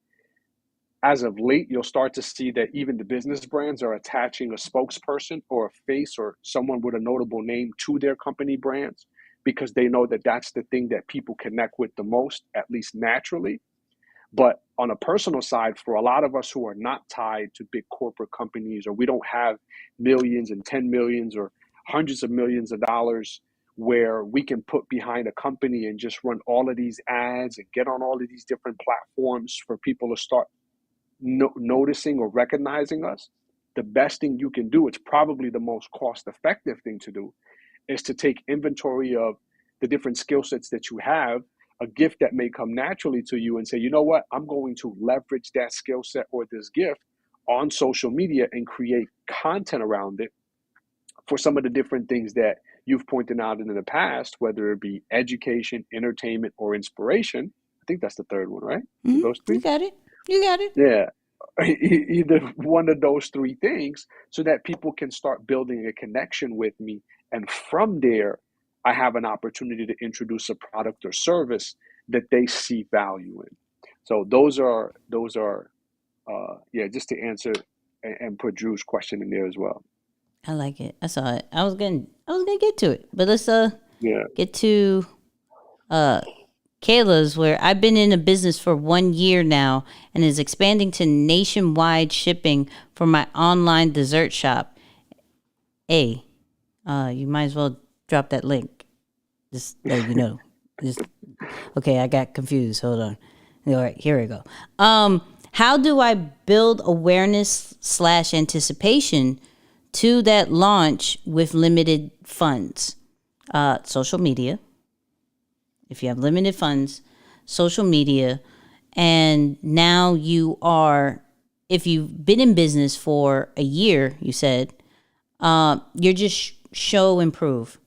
As of late, you'll start to see that even the business brands are attaching a spokesperson or a face or someone with a notable name to their company brands, because they know that that's the thing that people connect with the most, at least naturally. But on a personal side, for a lot of us who are not tied to big corporate companies, or we don't have millions and 10 millions or hundreds of millions of dollars where we can put behind a company and just run all of these ads and get on all of these different platforms for people to start noticing or recognizing us, the best thing you can do, it's probably the most cost effective thing to do, is to take inventory of the different skill sets that you have, a gift that may come naturally to you, and say, you know what, I'm going to leverage that skill set or this gift on social media and create content around it for some of the different things that you've pointed out in the past, whether it be education, entertainment, or inspiration. I think that's the third one, right? Mm-hmm. Those You three? got it. You got it. Yeah. Either one of those three things, so that people can start building a connection with me. And from there, I have an opportunity to introduce a product or service that they see value in. So yeah, just to answer and put Drew's question in there as well. I like it. I saw it. I was gonna get to it. But let's Yeah. get to Kayla's, where I've been in a business for 1 year now and is expanding to nationwide shipping for my online dessert shop. You might as well drop that link. Just so you know. Just okay, I got confused. Hold on. All right, here we go. How do I build awareness / anticipation to that launch with limited funds? Social media. If you have limited funds, social media, and now you are if you've been in business for a year, you said, you're just show improve.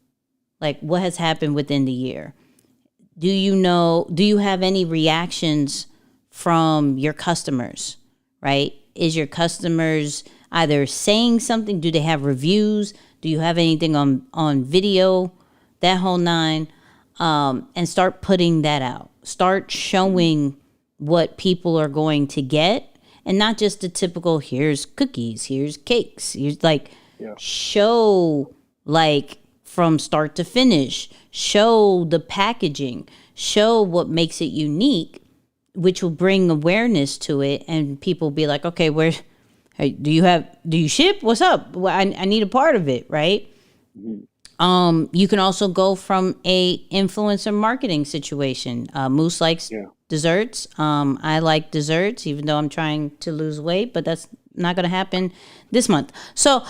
Like what has happened within the year? Do you have any reactions from your customers, right? Is your customers either saying something? Do they have reviews? Do you have anything on video? That whole nine. And start putting that out. Start showing what people are going to get, and not just the typical here's cookies, here's cakes, here's like Yeah. show like from start to finish, show the packaging, show what makes it unique, which will bring awareness to it, and people be like, okay, where, hey, do you ship? What's up? Well, I need a part of it, right? Mhm. You can also go from a influencer marketing situation. Moose likes Yeah. desserts. I like desserts, even though I'm trying to lose weight, but that's not going to happen this month. So,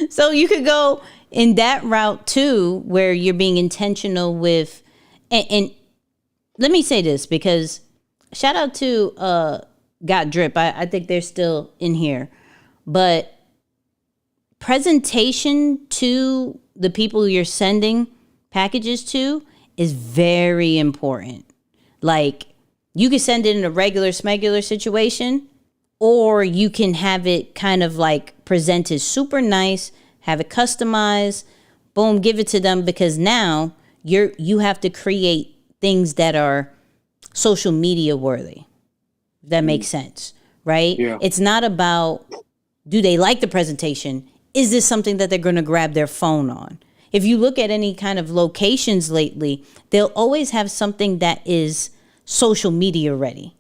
so you could go in that route too, where you're being intentional with, and let me say this because shout out to Got Drip. I think they're still in here, but presentation to the people you're sending packages to is very important. Like you could send it in a regular smegular situation, or you can have it kind of like presented super nice, have it customized, boom, give it to them because now you have to create things that are social media worthy. If that Mhm. makes sense, right? Yeah. It's not about do they like the presentation? Is this something that they're going to grab their phone on? If you look at any kind of locations lately, they'll always have something that is social media ready.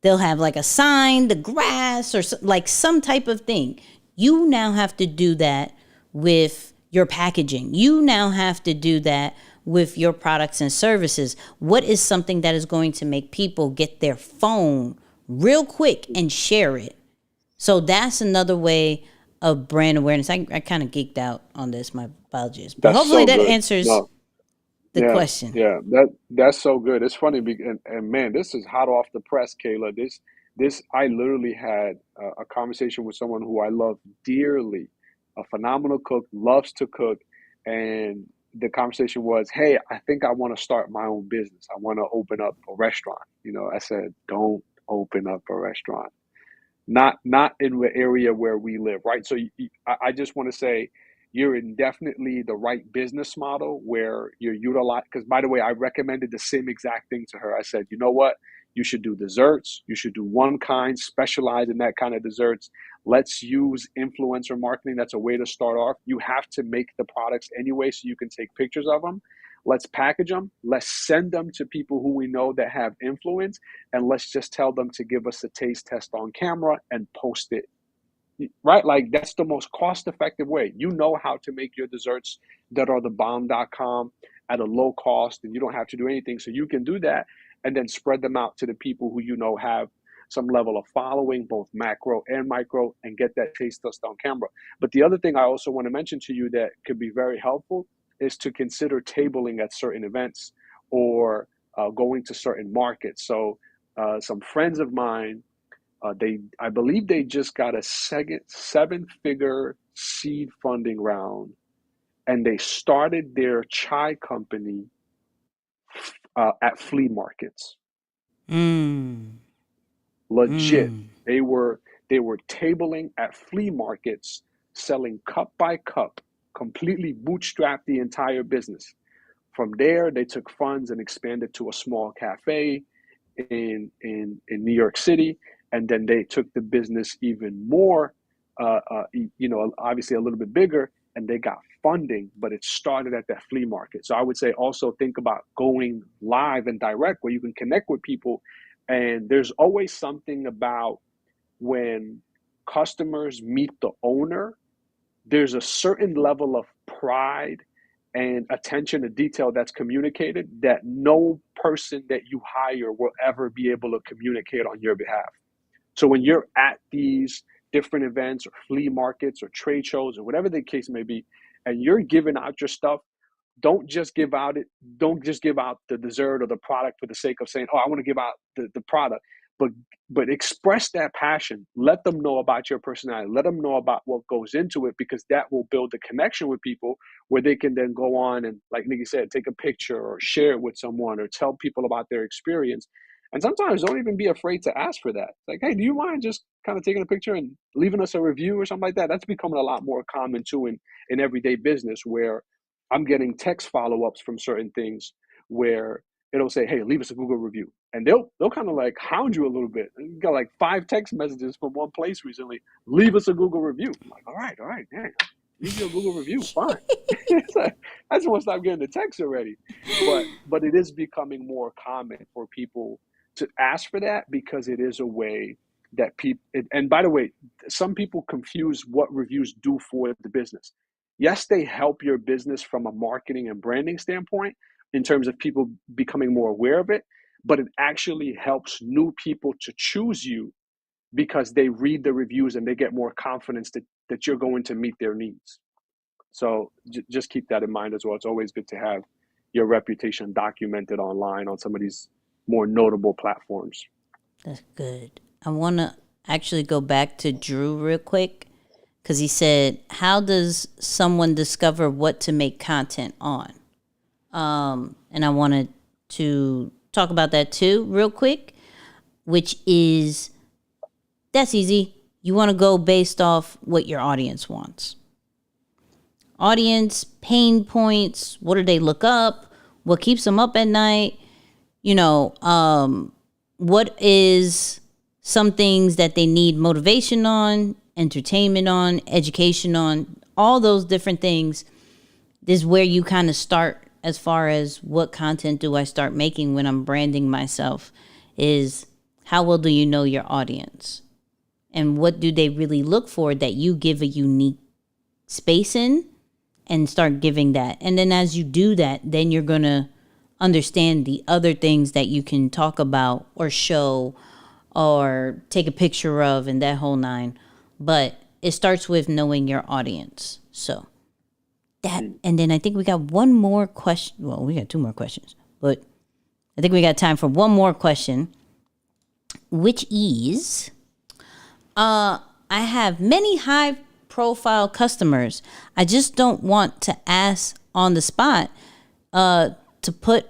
They'll have like a sign, the grass, or like some type of thing. You now have to do that with your packaging. You now have to do that with your products and services. What is something that is going to make people get their phone real quick and share it? So that's another way of brand awareness. I kind of geeked out on this. My apologies, but That's hopefully so that good. answers No. the Yeah. question. Yeah. That's so good. It's funny and man, this is hot off the press, Kayla. This I literally had a conversation with someone who I love dearly, a phenomenal cook, loves to cook, and the conversation was, "Hey, I think I want to start my own business. I want to open up a restaurant." I said, "Don't open up a restaurant. Not in the area where we live, right?" So I just want to say you're in definitely the right business model where you're utilizing. Because by the way, I recommended the same exact thing to her. I said, you know what? You should do desserts. You should do one kind, specialize in that kind of desserts. Let's use influencer marketing. That's a way to start off. You have to make the products anyway, so you can take pictures of them. Let's package them. Let's send them to people who we know that have influence, and let's just tell them to give us a taste test on camera and post it, right? Like that's the most cost effective way. You know how to make your desserts that are the bomb.com at a low cost, and you don't have to do anything. So you can do that and then spread them out to the people who have some level of following, both macro and micro, and get that taste test on camera. But the other thing I also want to mention to you that could be very helpful is to consider tabling at certain events or going to certain markets. So some friends of mine, I believe they just got a second seven-figure seed funding round, and they started their chai company at flea markets. Mm, Legit, mm. they were tabling at flea markets, selling cup by cup, completely bootstrapped the entire business. From there, they took funds and expanded to a small cafe in New York City, and then they took the business even more, obviously a little bit bigger, and they got funding, but it started at that flea market. So I would say also think about going live and direct where you can connect with people, and there's always something about when customers meet the owner, there's a certain level of pride and attention to detail that's communicated that no person that you hire will ever be able to communicate on your behalf. So when you're at these different events or flea markets or trade shows or whatever the case may be, and you're giving out your stuff, don't just give out it. Don't just give out the dessert or the product for the sake of saying, "Oh, I want to give out the product." but express that passion. Let them know about your personality. Let them know about what goes into it, because that will build a connection with people where they can then go on and, like Nikki said, take a picture or share it with someone or tell people about their experience. And sometimes don't even be afraid to ask for that. Like, hey, do you mind just kind of taking a picture and leaving us a review or something like that? That's becoming a lot more common too in everyday business, where I'm getting text follow-ups from certain things where it'll say, hey, leave us a Google review. And they'll kind of like hound you a little bit. And got like 5 text messages from one place recently. Leave us a Google review. I'm like, all right, man, leave you a Google review, fine. It's like, I just want to stop getting the text already. But it is becoming more common for people to ask for that, because it is a way that people. And by the way, some people confuse what reviews do for the business. Yes, they help your business from a marketing and branding standpoint in terms of people becoming more aware of it, but it actually helps new people to choose you because they read the reviews and they get more confidence that you're going to meet their needs. So just keep that in mind as well. It's always good to have your reputation documented online on some of these more notable platforms. That's good. I want to actually go back to Drew real quick, because he said, how does someone discover what to make content on? And I wanted to talk about that too real quick, which is, that's easy. You want to go based off what your audience wants. Audience, pain points, what do they look up? What keeps them up at night? What is some things that they need motivation on, entertainment on, education on, all those different things. This is where you kind of start as far as what content do I start making when I'm branding myself, is how well do you know your audience? And what do they really look for that you give a unique space in, and start giving that. And then as you do that, then you're going to understand the other things that you can talk about or show or take a picture of and that whole nine. But it starts with knowing your audience. So that, and then I think we got one more question. Well, we got 2 more questions, but I think we got time for one more question, which is, I have many high profile customers. I just don't want to ask on the spot to put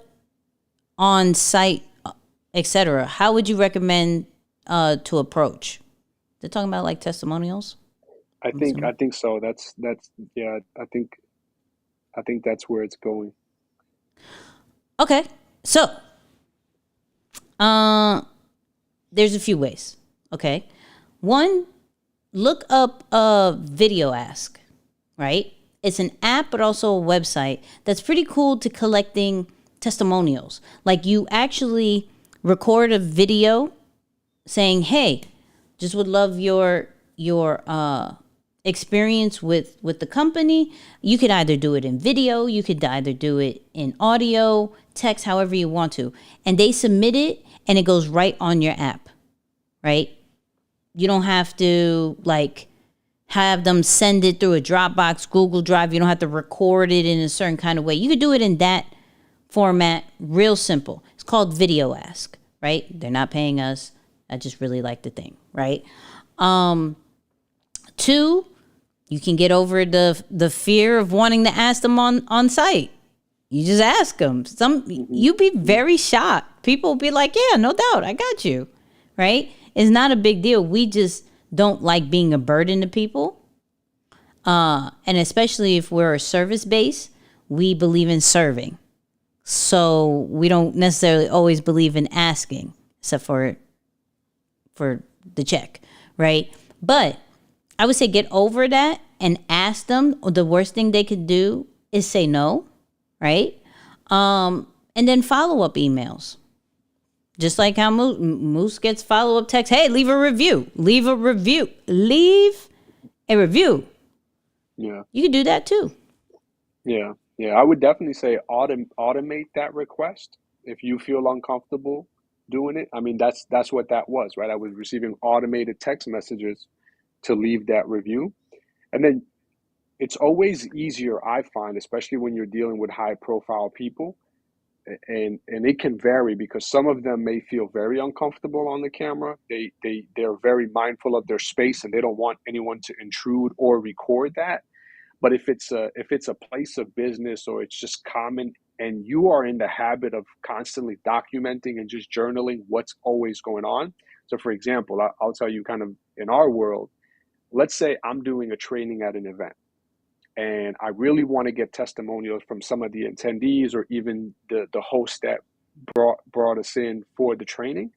on site, etc. How would you recommend to approach? They're talking about like testimonials. I think so. That's yeah. I think that's where it's going. Okay, so there's a few ways. Okay, one, look up a Video Ask, right? It's an app, but also a website that's pretty cool to collecting testimonials. Like, you actually record a video saying, hey, just would love your experience with the company. You could either do it in video, you could either do it in audio, text, however you want to. And they submit it and it goes right on your app, right? You don't have to like have them send it through a Dropbox, Google Drive. You don't have to record it in a certain kind of way. You could do it in that format, real simple. It's called Video Ask, right? They're not paying us. I just really like the thing, right? 2, you can get over the fear of wanting to ask them on site. You just ask them. You'd be very shocked. People will be like, yeah, no doubt, I got you, right? It's not a big deal. We just don't like being a burden to people. And especially if we're a service base, we believe in serving. So we don't necessarily always believe in asking, except for the check, right? But I would say get over that and ask them. The worst thing they could do is say no, right? And then follow-up emails. Just like how Moose gets follow-up text. Hey, leave a review. Leave a review. Leave a review. Yeah. You can do that too. Yeah. Yeah. I would definitely say automate that request if you feel uncomfortable doing it. I mean, that's what that was, right? I was receiving automated text messages to leave that review. And then it's always easier, I find, especially when you're dealing with high profile people, and it can vary because some of them may feel very uncomfortable on the camera. They're very mindful of their space and they don't want anyone to intrude or record that. But if it's a place of business or it's just common and you are in the habit of constantly documenting and just journaling what's always going on. So for example, I'll tell you kind of in our world, let's say I'm doing a training at an event and I really want to get testimonials from some of the attendees or even the host that brought us in for the training.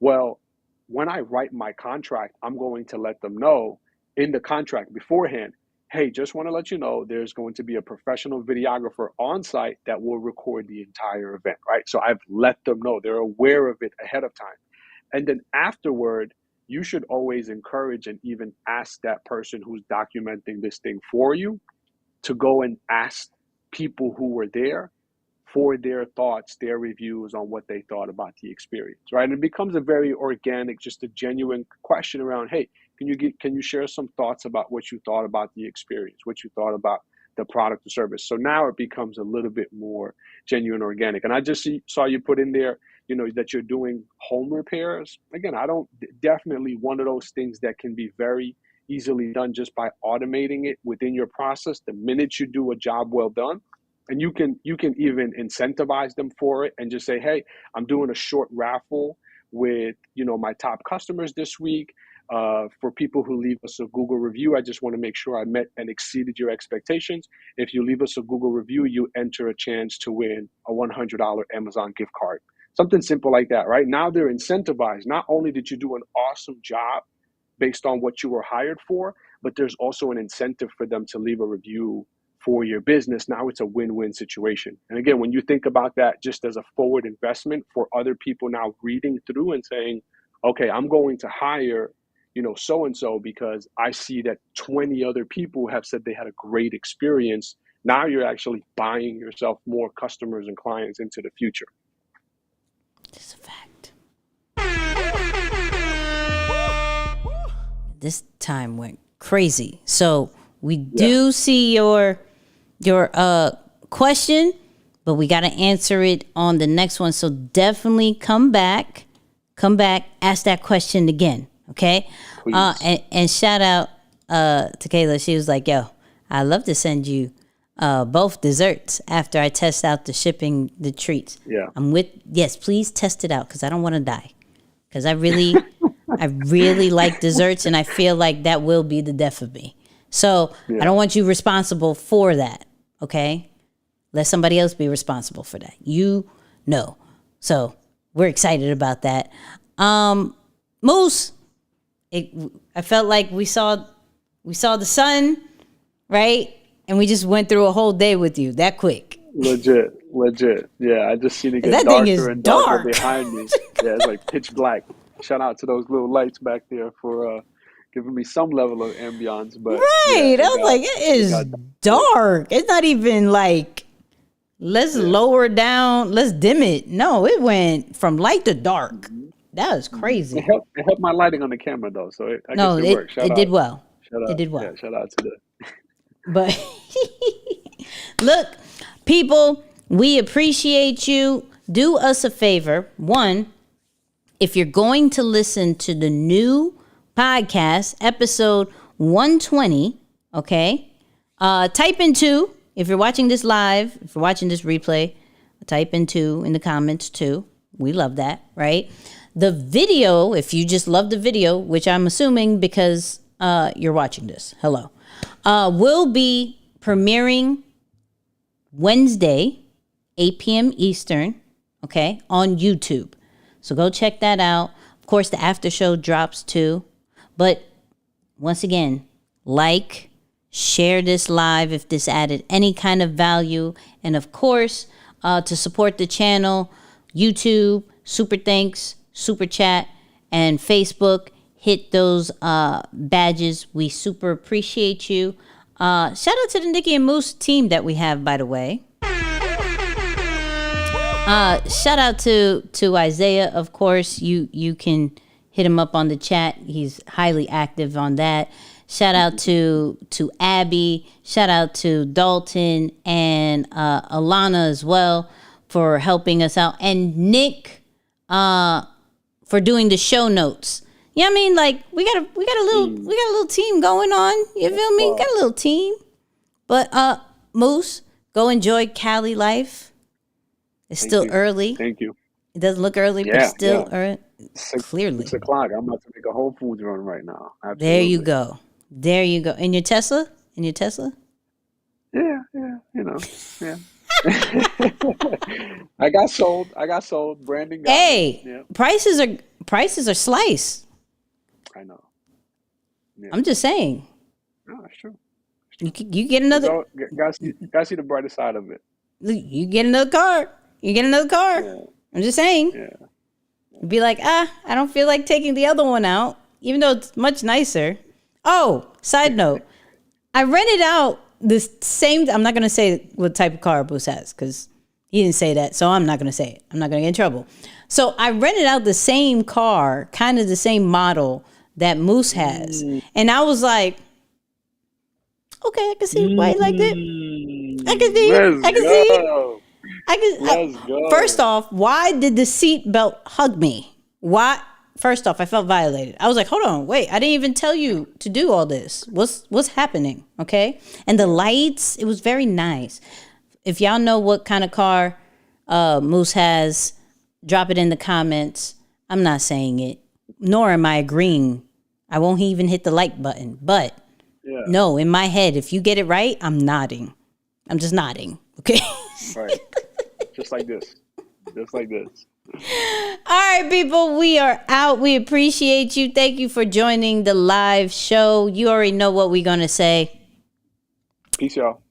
Well, when I write my contract, I'm going to let them know in the contract beforehand, hey, just want to let you know there's going to be a professional videographer on site that will record the entire event, right? So I've let them know. They're aware of it ahead of time. And then afterward, you should always encourage and even ask that person who's documenting this thing for you to go and ask people who were there for their thoughts, their reviews on what they thought about the experience, right? And it becomes a very organic, just a genuine question around, hey, can you share some thoughts about what you thought about the experience, what you thought about the product or service? So now it becomes a little bit more genuine, organic. And I just saw you put in there, that you're doing home repairs. Again, I don't definitely one of those things that can be very easily done just by automating it within your process. The minute you do a job well done, and you can even incentivize them for it and just say, hey, I'm doing a short raffle with my top customers this week. For people who leave us a Google review, I just want to make sure I met and exceeded your expectations. If you leave us a Google review, you enter a chance to win a $100 Amazon gift card. Something simple like that, right? Now they're incentivized. Not only did you do an awesome job based on what you were hired for, but there's also an incentive for them to leave a review for your business. Now it's a win-win situation. And again, when you think about that just as a forward investment for other people now reading through and saying, okay, I'm going to hire so-and-so because I see that 20 other people have said they had a great experience. Now you're actually buying yourself more customers and clients into the future. It's a fact. This time went crazy. So we do see your question, but we got to answer it on the next one. So definitely come back, ask that question again. Okay. And shout out to Kayla. She was like, yo, I'd love to send you both desserts after I test out the shipping, the treats. Yeah. Yes, please test it out because I don't want to die. Because I really like desserts and I feel like that will be the death of me. So I don't want you responsible for that. Okay. Let somebody else be responsible for that. So we're excited about that. Moose, I felt like we saw the sun, right? And we just went through a whole day with you that quick. Legit. Yeah, I just seen it get that darker thing is and darker dark behind me. Yeah, it's like pitch black. Shout out to those little lights back there for giving me some level of ambiance. But right, I was like, it is dark. It's not even like let's lower down, let's dim it. No, it went from light to dark. Mm-hmm. That was crazy. It helped my lighting on the camera though, so I guess it worked. It did well. It did well. Yeah, shout out to that. But look, people, we appreciate you. Do us a favor. One, if you're going to listen to the new podcast, episode 120, okay, type in 2. If you're watching this live, if you're watching this replay, type in 2 in the comments too. We love that, right? The video, if you just love the video, which I'm assuming because you're watching this, hello, will be premiering Wednesday, 8 p.m. Eastern, okay, on YouTube. So go check that out. Of course, the after show drops too. But once again, share this live if this added any kind of value. And of course, to support the channel, YouTube, super thanks, super chat, and Facebook. Hit those badges. We super appreciate you. Shout out to the Nikki and Moose team that we have, by the way. Shout out to Isaiah, of course. You can hit him up on the chat. He's highly active on that. Shout out to Abby. Shout out to Dalton and Alana as well for helping us out, and Nick for doing the show notes. You know what I mean? Like we got a little team going on. You feel me? Got a little team. But Moose, go enjoy Cali life. It's still early. Thank you. It doesn't look early, but still early. Clearly. 6 o'clock. I'm about to make a Whole Foods run right now. Absolutely. There you go. There you go. In your Tesla? Yeah, yeah. I got sold. Brandon got Hey, me. Yeah. prices are sliced. I know. Yeah. I'm just saying. No, that's true. You get another. So, gotta see the brighter side of it. You get another car. Yeah. I'm just saying. Yeah. Be like, I don't feel like taking the other one out, even though it's much nicer. Oh, side note, I rented out this same. I'm not gonna say what type of car Bruce has because he didn't say that, so I'm not gonna say it. I'm not gonna get in trouble. So I rented out the same car, kind of the same model that Moose has, and I was like, okay, I can see why you like it. I can see. Let's go. First off, why did the seat belt hug me? Why? First off, I felt violated. I was like, hold on, wait, I didn't even tell you to do all this. What's happening? Okay. And the lights, it was very nice. If y'all know what kind of car Moose has, drop it in the comments. I'm not saying it, nor am I agreeing. I won't even hit the like button. But no, in my head, if you get it right, I'm nodding. I'm just nodding. Okay. Right. Just like this. All right, people, we are out. We appreciate you. Thank you for joining the live show. You already know what we're going to say. Peace, y'all.